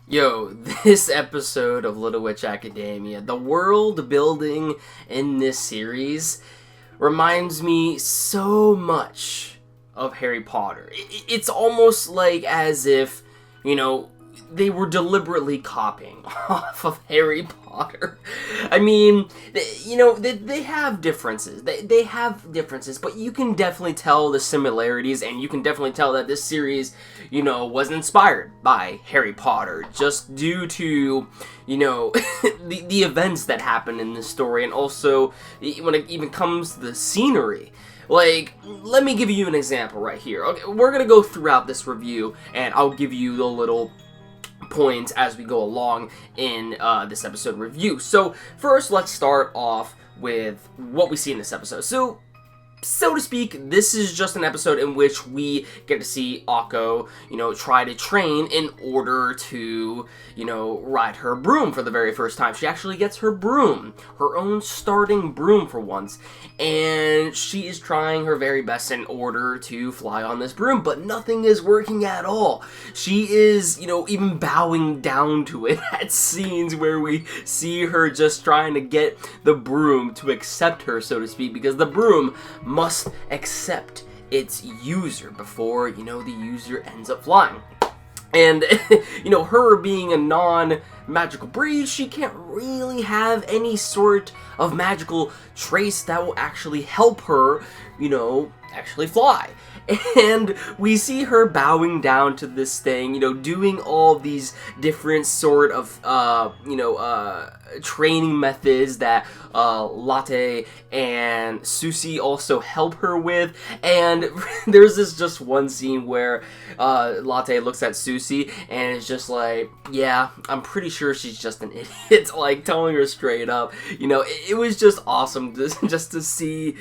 Yo, this episode of Little Witch Academia, the world building in this series reminds me so much of Harry Potter. It's almost like as if, they were deliberately copying off of Harry Potter. I mean, they have differences. They have differences, but you can definitely tell the similarities, and you can definitely tell that this series, was inspired by Harry Potter, just due to, the events that happen in this story, and also when it even comes to the scenery. Like, let me give you an example right here. Okay, we're gonna go throughout this review, and I'll give you the little points as we go along in this episode review. So first, let's start off with what we see in this episode. So to speak, this is just an episode in which we get to see Akko, try to train in order to, ride her broom for the very first time. She actually gets her broom, her own starting broom for once, and she is trying her very best in order to fly on this broom, but nothing is working at all. She is, even bowing down to it at scenes where we see her just trying to get the broom to accept her, so to speak, because the broom must accept its user before, the user ends up flying. And, her being a non-magical breed, she can't really have any sort of magical trace that will actually help her, actually fly. And we see her bowing down to this thing, doing all these different sort of, training methods that Latte and Susie also help her with. And there's this just one scene where Latte looks at Susie and is just like, yeah, I'm pretty sure she's just an idiot, like telling her straight up. It was just awesome just to see,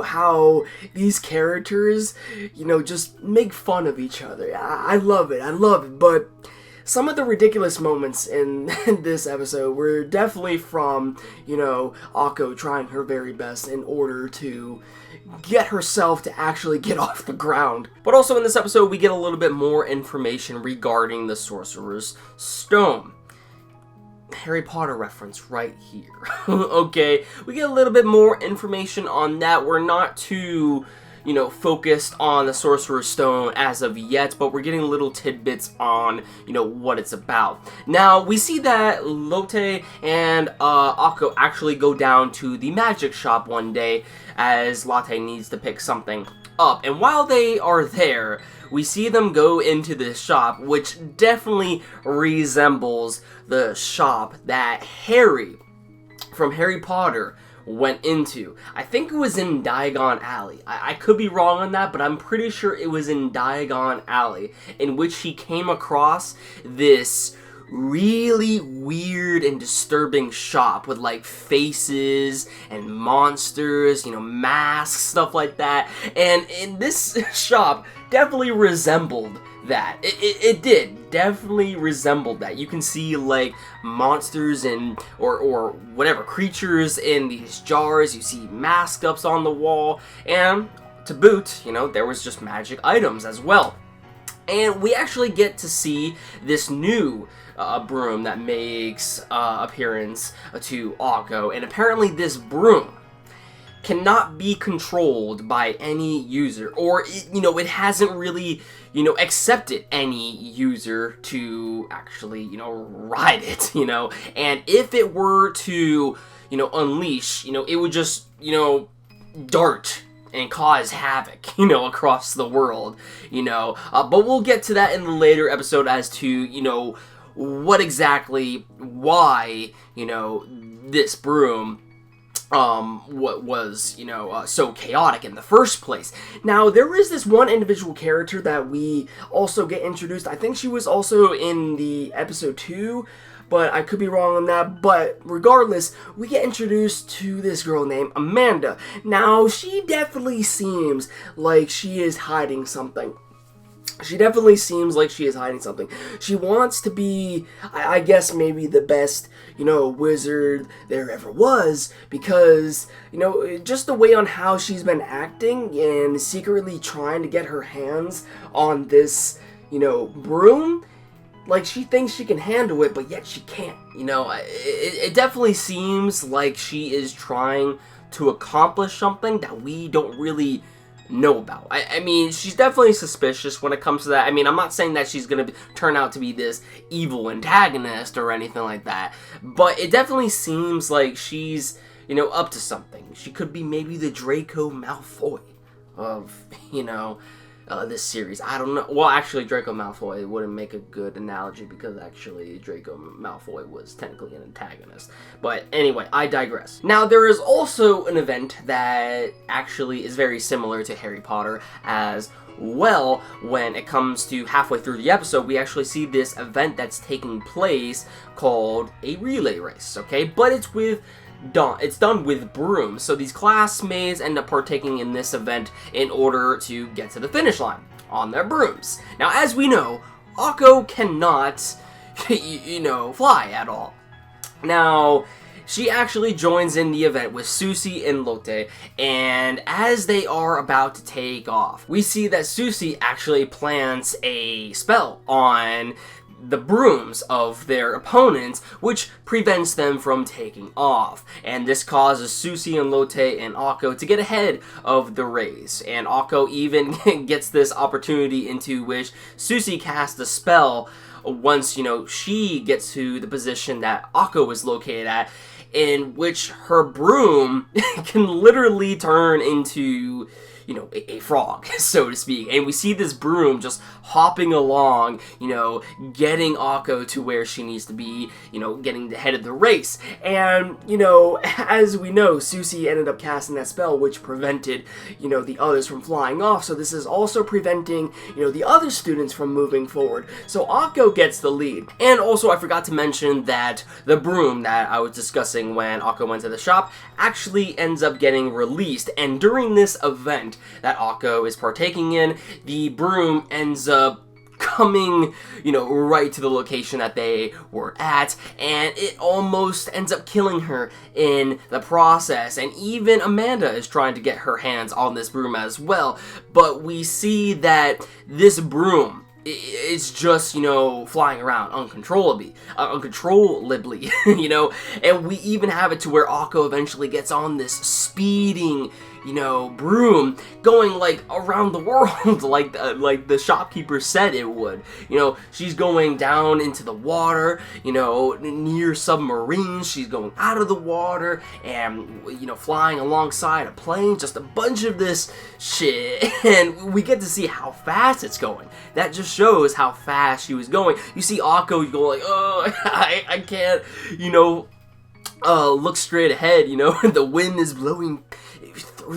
how these characters, just make fun of each other. I love it, but some of the ridiculous moments in this episode were definitely from, Akko trying her very best in order to get herself to actually get off the ground. But also in this episode, we get a little bit more information regarding the Sorcerer's Stone. Harry Potter reference right here. Okay, we get a little bit more information on that. We're not too focused on the Sorcerer's Stone as of yet, but we're getting little tidbits on, what it's about. Now, we see that Lotte and Akko actually go down to the magic shop one day as Lotte needs to pick something up. And while they are there, we see them go into this shop, which definitely resembles the shop that Harry from Harry Potter went into. I think it was in Diagon Alley. I could be wrong on that, but I'm pretty sure it was in Diagon Alley, in which he came across this really weird and disturbing shop with like faces and monsters, masks, stuff like that. And in this shop definitely resembled that. It did definitely resembled that. You can see like monsters and or whatever creatures in these jars. You see mask ups on the wall, and to boot, there was just magic items as well. And we actually get to see this new broom that makes appearance to Akko, and apparently this broom cannot be controlled by any user, or it hasn't really accepted any user to actually ride it, and if it were to unleash, it would just dart and cause havoc, across the world, but we'll get to that in the later episode as to what exactly, why this broom what was, so chaotic in the first place. Now, there is this one individual character that we also get introduced. I think she was also in the episode 2, but I could be wrong on that. But regardless, we get introduced to this girl named Amanda. Now, she definitely seems like she is hiding something. She definitely seems like she is hiding something. She wants to be, I guess, maybe the best, wizard there ever was, because, just the way on how she's been acting and secretly trying to get her hands on this, broom, like she thinks she can handle it, but yet she can't. You know, it definitely seems like she is trying to accomplish something that we don't really know about. I mean, she's definitely suspicious when it comes to that. I mean, I'm not saying that she's gonna turn out to be this evil antagonist or anything like that, but it definitely seems like she's, you know, up to something. She could be maybe the Draco Malfoy of, you know, this series. I don't know. Well, actually, Draco Malfoy wouldn't make a good analogy because actually Draco Malfoy was technically an antagonist. But anyway, I digress. Now, there is also an event that actually is very similar to Harry Potter as well. When it comes to halfway through the episode, we actually see this event that's taking place called a relay race, okay? But it's done with brooms, so these classmates end up partaking in this event in order to get to the finish line on their brooms. Now, as we know, Akko cannot, you know, fly at all. Now, she actually joins in the event with Susie and Lotte, and as they are about to take off, we see that Susie actually plants a spell on the brooms of their opponents, which prevents them from taking off. And this causes Susie and Lotte and Akko to get ahead of the race. And Akko even gets this opportunity into which Susie casts a spell once, you know, she gets to the position that Akko is located at, in which her broom can literally turn into, you know, a frog, so to speak. And we see this broom just hopping along, you know, getting Akko to where she needs to be, you know, getting ahead of the race. And, you know, as we know, Susie ended up casting that spell, which prevented, you know, the others from flying off. So this is also preventing, you know, the other students from moving forward. So Akko gets the lead. And also, I forgot to mention that the broom that I was discussing when Akko went to the shop actually ends up getting released. And during this event that Akko is partaking in, the broom ends up coming, you know, right to the location that they were at, and it almost ends up killing her in the process. And even Amanda is trying to get her hands on this broom as well, but we see that this broom, it's just, you know, flying around uncontrollably, you know, and we even have it to where Akko eventually gets on this speeding, you know, broom, going like around the world, like the shopkeeper said it would. You know, she's going down into the water, you know, near submarines. She's going out of the water and, you know, flying alongside a plane. Just a bunch of this shit, and we get to see how fast it's going. That just shows how fast she was going. You see Akko go like, oh, I can't, you know, look straight ahead. You know, the wind is blowing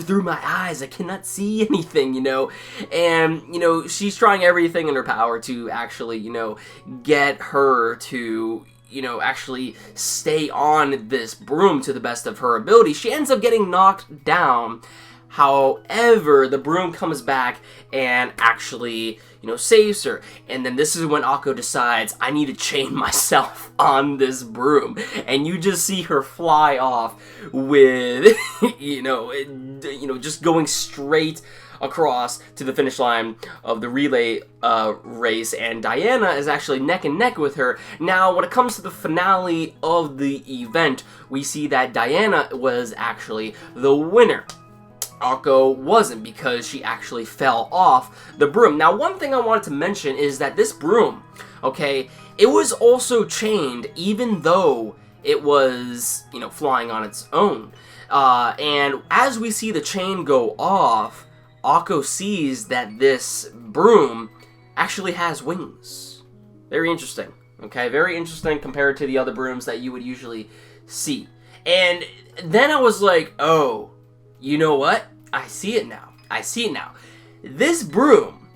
through my eyes. I cannot see anything, you know, and, you know, she's trying everything in her power to actually, you know, get her to, you know, actually stay on this broom to the best of her ability. She ends up getting knocked down. However, the broom comes back and actually, you know, saves her. And then this is when Akko decides, I need to chain myself on this broom. And you just see her fly off with, you know, just going straight across to the finish line of the relay race, and Diana is actually neck and neck with her. Now, when it comes to the finale of the event, we see that Diana was actually the winner. Akko wasn't, because she actually fell off the broom. Now, one thing I wanted to mention is that this broom, okay, it was also chained even though it was, you know, flying on its own. And as we see the chain go off, Akko sees that this broom actually has wings. Very interesting, okay? Very interesting compared to the other brooms that you would usually see. And then I was like, oh, you know what? I see it now. I see it now. This broom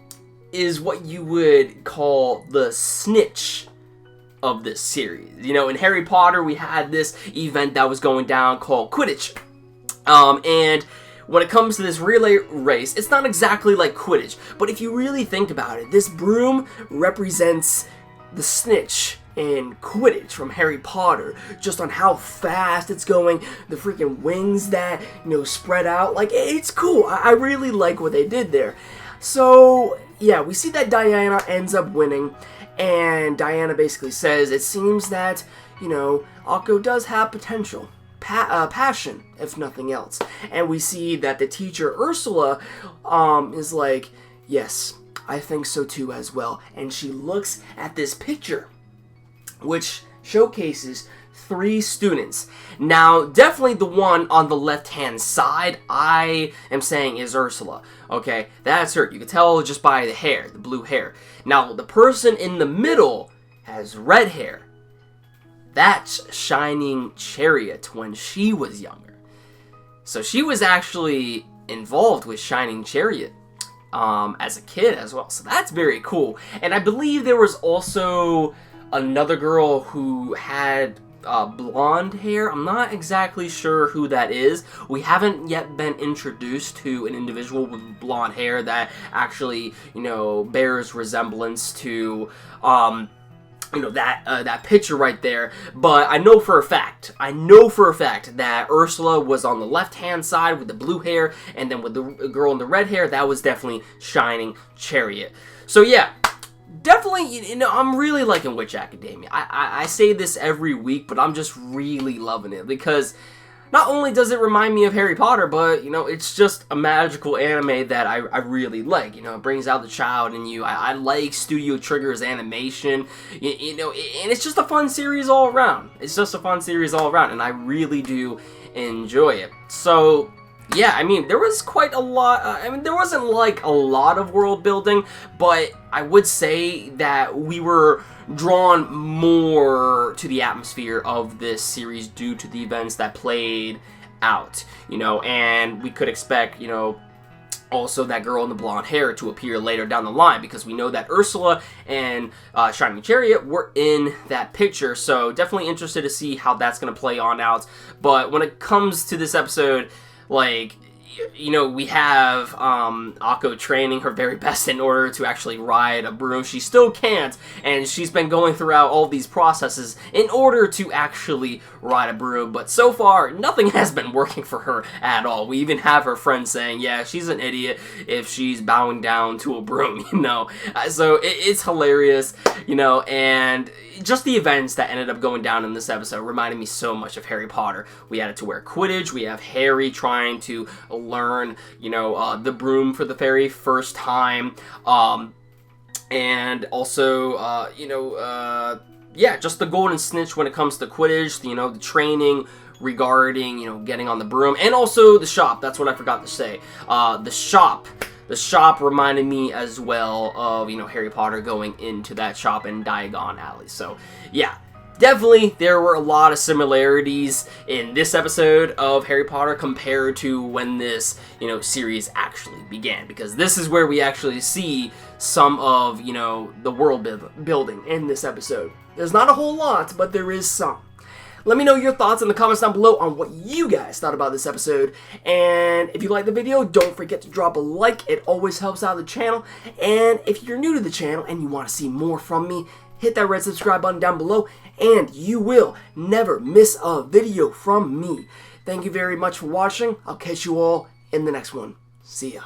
is what you would call the snitch of this series. You know, in Harry Potter, we had this event that was going down called Quidditch. And when it comes to this relay race, it's not exactly like Quidditch, but if you really think about it, this broom represents the snitch in Quidditch from Harry Potter, just on how fast it's going, the freaking wings that, you know, spread out. Like, it's cool. I really like what they did there. So, yeah, we see that Diana ends up winning, and Diana basically says it seems that, you know, Akko does have potential. Passion, if nothing else. And we see that the teacher, Ursula, is like, yes, I think so too as well. And she looks at this picture, which showcases 3 students. Now, definitely the one on the left-hand side, I am saying is Ursula. Okay, that's her. You can tell just by the hair, the blue hair. Now, the person in the middle has red hair. That's Shining Chariot when she was younger. So she was actually involved with Shining Chariot as a kid as well. So that's very cool. And I believe there was also another girl who had blonde hair. I'm not exactly sure who that is. We haven't yet been introduced to an individual with blonde hair that actually, you know, bears resemblance to you know, that picture right there. But I know for a fact that Ursula was on the left-hand side with the blue hair, and then with the girl in the red hair, that was definitely Shining Chariot. So yeah, definitely, you know, I'm really liking Witch Academia. I say this every week, but I'm just really loving it because not only does it remind me of Harry Potter, but, you know, it's just a magical anime that I really like. You know, it brings out the child in you. I like Studio Trigger's animation, you know, and it's just a fun series all around. It's just a fun series all around, and I really do enjoy it. So, yeah, I mean, there was quite a lot. I mean, there wasn't, like, a lot of world building, but I would say that we were drawn more to the atmosphere of this series due to the events that played out, you know, and we could expect, you know, also that girl in the blonde hair to appear later down the line, because we know that Ursula and Shining Chariot were in that picture, so definitely interested to see how that's going to play on out. But when it comes to this episode, like, you know, we have Akko training her very best in order to actually ride a broom. She still can't, and she's been going throughout all these processes in order to actually ride a broom, but so far, nothing has been working for her at all. We even have her friend saying, yeah, she's an idiot if she's bowing down to a broom, you know. So it's hilarious, you know, and just the events that ended up going down in this episode reminded me so much of Harry Potter. We had it to wear Quidditch. We have Harry trying to learn, you know, the broom for the very first time, and also, you know, yeah, just the golden snitch when it comes to Quidditch, you know, the training regarding, you know, getting on the broom, and also the shop. That's what I forgot to say. The shop reminded me as well of, you know, Harry Potter going into that shop in Diagon Alley. So, yeah. Definitely, there were a lot of similarities in this episode of Harry Potter compared to when this, you know, series actually began. Because this is where we actually see some of, you know, the world building in this episode. There's not a whole lot, but there is some. Let me know your thoughts in the comments down below on what you guys thought about this episode. And if you liked the video, don't forget to drop a like. It always helps out the channel. And if you're new to the channel and you want to see more from me, hit that red subscribe button down below, and you will never miss a video from me. Thank you very much for watching. I'll catch you all in the next one. See ya.